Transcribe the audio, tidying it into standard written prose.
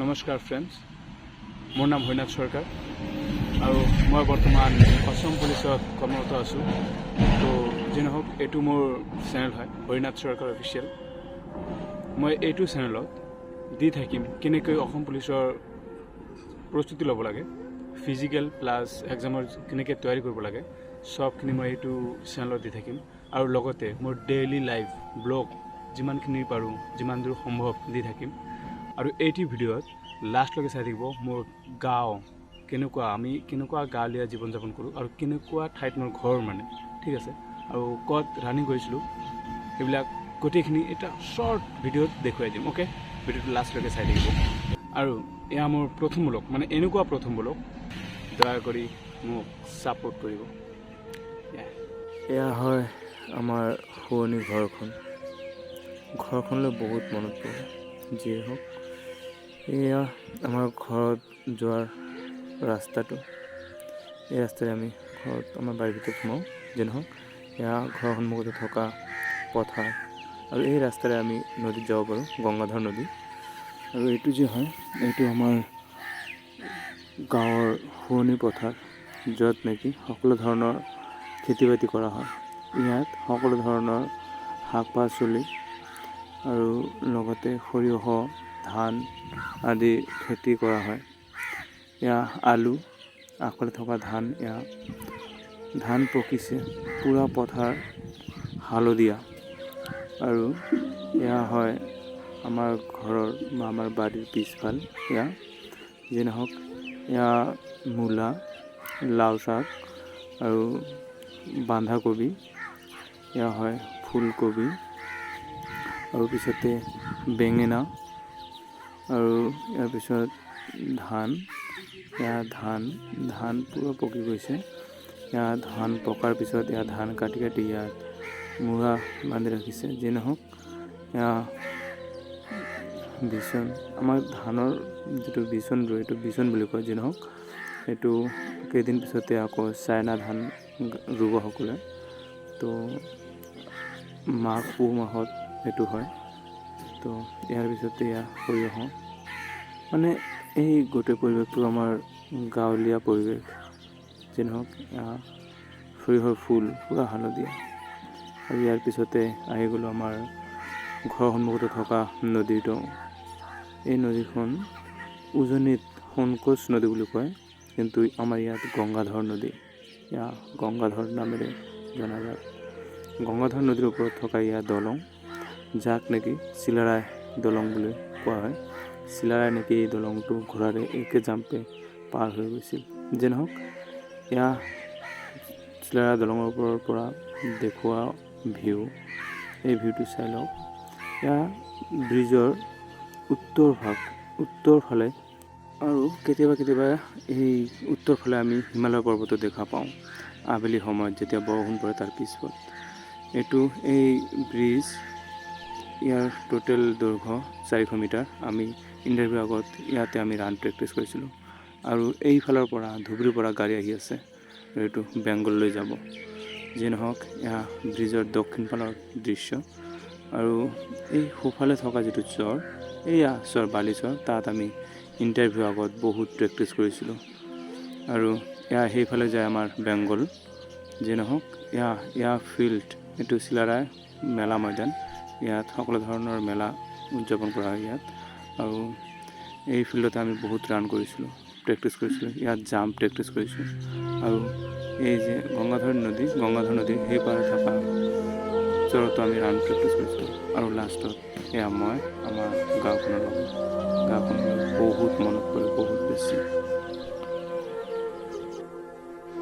নমস্কাৰ ফ্ৰেণ্ডছ, মোৰ নাম হৈনাথ সৰকাৰ আৰু মই বৰ্তমান অসম পুলিচত কৰ্মৰত আছোঁ। তো যি নহওক, এইটো মোৰ চেনেল হয় হৈনাথ সৰকাৰ অফিচিয়েল। মই এইটো চেনেলত দি থাকিম কেনেকৈ অসম পুলিচৰ প্ৰস্তুতি ল'ব লাগে, ফিজিকেল প্লাছ এক্সামৰ কেনেকৈ তৈয়াৰী কৰিব লাগে, সবখিনি মই এইটো চেনেলত দি থাকিম। আৰু লগতে মোৰ ডেইলি লাইফ ব্লগ যিমানখিনি পাৰোঁ, যিমান দূৰ সম্ভৱ দি থাকিম। আৰু এইটো ভিডিঅ'ত লাষ্টলৈকে চাই থাকিব মোৰ গাঁও আমি কেনেকুৱা গাঁৱলীয়া জীৱন যাপন কৰোঁ আৰু কেনেকুৱা ঠাইত মোৰ ঘৰ ঠিক আছে, আৰু ক'ত ৰানিং কৰিছিলোঁ সেইবিলাক গোটেইখিনি এটা শ্বৰ্ট ভিডিঅ'ত দেখুৱাই দিম। অ'কে, ভিডিঅ'টো লাষ্টলৈকে চাই থাকিব। আৰু এয়া মোৰ প্ৰথম ব্লগ, এনেকুৱা প্ৰথম ব্লগ, দয়া কৰি মোক ছাপোৰ্ট কৰিব। এয়া হয় আমাৰ শুৱনি ঘৰখনলৈ বহুত মনত পৰে। যিয়ে হওক, এয়া আমাৰ ঘৰত যোৱাৰ ৰাস্তাটো। এই ৰাস্তাৰে আমি ঘৰত আমাৰ বাৰীৰ ভিতৰত সোমাওঁ। যি নহওক, এয়া ঘৰৰ সন্মুখতে থকা পথাৰ, আৰু এই ৰাস্তাৰে আমি নদীত যাব পাৰোঁ, গংগাধৰ নদী। আৰু এইটো যি হয়, এইটো আমাৰ গাঁৱৰ শুৱনি পথাৰ, য'ত নেকি সকলো ধৰণৰ খেতি বাতি কৰা হয়। ইয়াত সকলো ধৰণৰ শাক পাচলি আৰু লগতে সৰিয়হ, ধান আদি খেতি কৰা হয়। এয়া আলু, আগফালে থকা ধান, এয়া ধান পকিছে, পুৰা পথাৰ হালধীয়া। আৰু এয়া হয় আমাৰ ঘৰৰ বা আমাৰ বাৰীৰ পিছফাল। এয়া যি নহওক, এয়া মূলা, লাও শাক আৰু বন্ধাকবি, এয়া হয় ফুলকবি, আৰু পিছতে বেঙেনা, আৰু ইয়াৰ পিছত ধান। এয়া ধান পুৰা পকি গৈছে। এয়া ধান পকাৰ পিছত এয়া ধান কাটি ইয়াত মূৰা বান্ধি ৰাখিছে। যি নহওক, এয়া বিচন, আমাৰ ধানৰ যিটো বিচন ৰুৱে, এইটো বিচন বুলি কয়। যি নহওক, এইটো কেইদিন পিছতে আকৌ চাইনা ধান ৰুব সকলোৱে। তো পুহ মাহত এইটো হয়। তো ইয়াৰ পিছতে এয়া সৰিয়হ। এই গোটেই পৰিৱেশটো আমাৰ গাঁৱলীয়া পৰিৱেশ। যি নহওক, সৰিয়হৰ ফুল পুৰা হালধীয়া। আৰু ইয়াৰ পিছতে আহি গ'লোঁ আমাৰ ঘৰৰ সন্মুখতে থকা নদীটো। এই নদীখন উজনিত সংকোচ নদী বুলি কয়, কিন্তু আমাৰ ইয়াত গংগাধৰ নদী, এয়া গংগাধৰ নামেৰে জনাজাত। গংগাধৰ নদীৰ ওপৰত থকা ইয়াৰ দলং, যাক নেকি চিলাৰায় দলং বুলি কোৱা হয়। চিলাৰায় নেকি এই দলংটো ঘোঁৰাৰে একে জাম্পে পাৰ হৈ গৈছিল। যে নহওক, এয়া চিলাৰায় দলঙৰ ওপৰৰ পৰা দেখুওৱা ভিউ, এই ভিউটো চাই লওক। এয়া ব্ৰিজৰ উত্তৰ ফালে, আৰু কেতিয়াবা এই উত্তৰ ফালে আমি হিমালয় পৰ্বতো দেখা পাওঁ আবেলি সময়ত, যেতিয়া বৰষুণ পৰে তাৰ পিছত। এই ব্ৰিজ, ইয়াৰ টোটেল দৈৰ্ঘ্য 400 মিটাৰ। আমি ইণ্টাৰভিউ আগত ইয়াতে আমি ৰান প্ৰেক্টিছ কৰিছিলোঁ। আৰু এইফালৰ পৰা ধুবুৰীৰ পৰা গাড়ী আহি আছে, আৰু এইটো বেংগললৈ যাব। যি নহওক, এয়া ব্ৰিজৰ দক্ষিণ ফালৰ দৃশ্য। আৰু এই সোঁফালে থকা যিটো চৰ, এয়া বালিচৰ, তাত আমি ইণ্টাৰভিউ আগত বহুত প্ৰেক্টিছ কৰিছিলোঁ। আৰু এয়া সেইফালে যায় আমাৰ বেংগল। যি নহওক, এয়া ফিল্ড, এইটো চিলাৰায় মেলা ময়দান। ইয়াত সকলো ধৰণৰ মেলা উদযাপন কৰা হয় ইয়াত। আৰু এই ফিল্ডতে আমি বহুত ৰান কৰিছিলোঁ, প্ৰেক্টিছ কৰিছিলোঁ। ইয়াত জাম্প প্ৰেক্টিছ কৰিছোঁ। আৰু এই যে গংগাধৰ নদীৰ সেই পাৰে থকা চৰতো আমি ৰান প্ৰেক্টিছ কৰিছিলোঁ। আৰু লাষ্টত এয়া মই আমাৰ গাঁওখনলৈ বহুত মনত